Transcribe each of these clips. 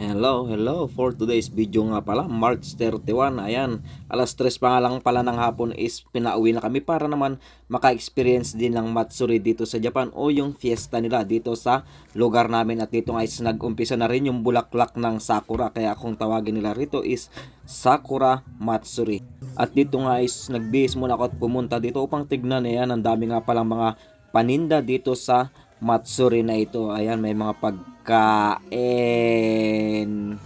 Hello. For today's video nga pala, March 31. Ayan, alas 3 pa nga lang pala ng hapon is pinauwi na kami para naman maka-experience din ng Matsuri dito sa Japan o yung fiesta nila dito sa lugar namin. At dito nga is nag-umpisa na rin yung bulaklak ng Sakura. Kaya kung tawagin nila rito is Sakura Matsuri. At dito nga is nagbihis muna ako at pumunta dito upang tignan. Ayan, ang dami nga palang mga paninda dito sa Matsuri na ito. Ayan, may mga pagkain.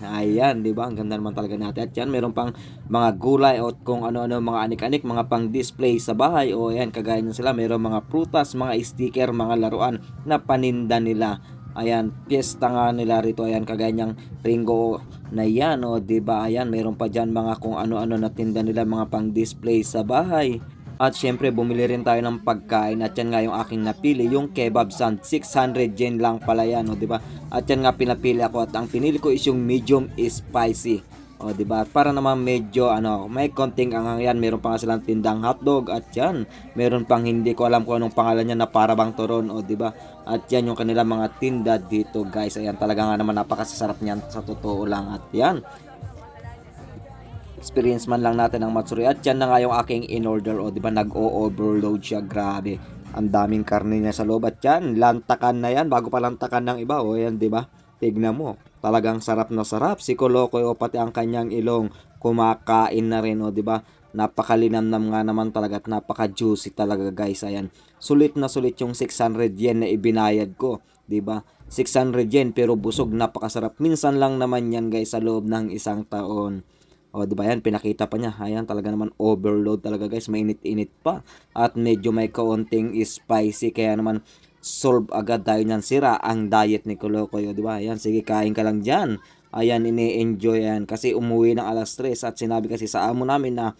Ayan, di ba? Ang ganda naman talaga natin. At yan, meron pang mga gulay o kung ano-ano, mga anik-anik, mga pang-display sa bahay. O ayan, kagaya nyo sila. Meron mga prutas, mga sticker, mga laruan na paninda nila. Ayan, piyesta nga nila rito. Ayan, kagaya niyang Ringo na yan. O, di ba? Ayan, meron pa dyan mga kung ano-ano na tinda nila, mga pang-display sa bahay. At syempre bumili rin tayo ng pagkain at yan nga yung aking napili, yung kebab stand, 600 yen lang pala yan, o, diba? At yan nga pinapili ako at ang pinili ko is yung medium spicy. O, diba? Para naman medyo may konting angang yan. Meron pa nga silang tindang hotdog at yan. Meron pang hindi ko alam kung anong pangalan niya na para bang turon, o, diba? At yan yung kanilang mga tinda dito, guys. Ayan, talaga nga naman napakasasarap niyan sa totoo lang. At yan, experience man lang natin ang Matsuri. At yan na nga yung aking in-order. O, di ba, nag-o-overload siya. Grabe. Ang daming karne niya sa loob. At yan, lantakan na yan. Bago pa lantakan ng iba. O, yan, di ba? Tignan mo. Talagang sarap na sarap. Si Kolokoy o pati ang kanyang ilong kumakain na rin. O, di ba? Napakalinamnam nga naman talaga at napaka-juicy talaga, guys. Ayan. Sulit na sulit yung 600 yen na ibinayad ko. Di ba? 600 yen pero busog, napakasarap. Minsan lang naman yan, guys, sa loob ng isang taon. O, di ba yan? Pinakita pa niya. Ayan, talaga naman overload talaga, guys. Mainit-init pa. At medyo may kaunting spicy. Kaya naman solve agad tayo niyan. Sira ang diet ni Kolokoy. O, di ba? Ayan, sige, kain ka lang dyan. Ayan, ini-enjoy yan. Kasi umuwi ng alas 3 at sinabi kasi sa amo namin na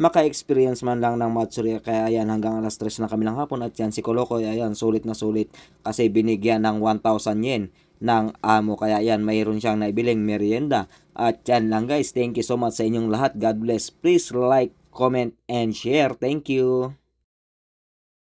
maka-experience man lang ng Matsuri. Kaya ayan, hanggang alas 3 na kami ng hapon. At yan, si Kolokoy, ayan, sulit na sulit. Kasi binigyan ng 1,000 yen ng amo. Kaya yan, mayroon siyang naibiling merienda. At yan lang, guys. Thank you so much sa inyong lahat. God bless. Please like, comment, and share. Thank you.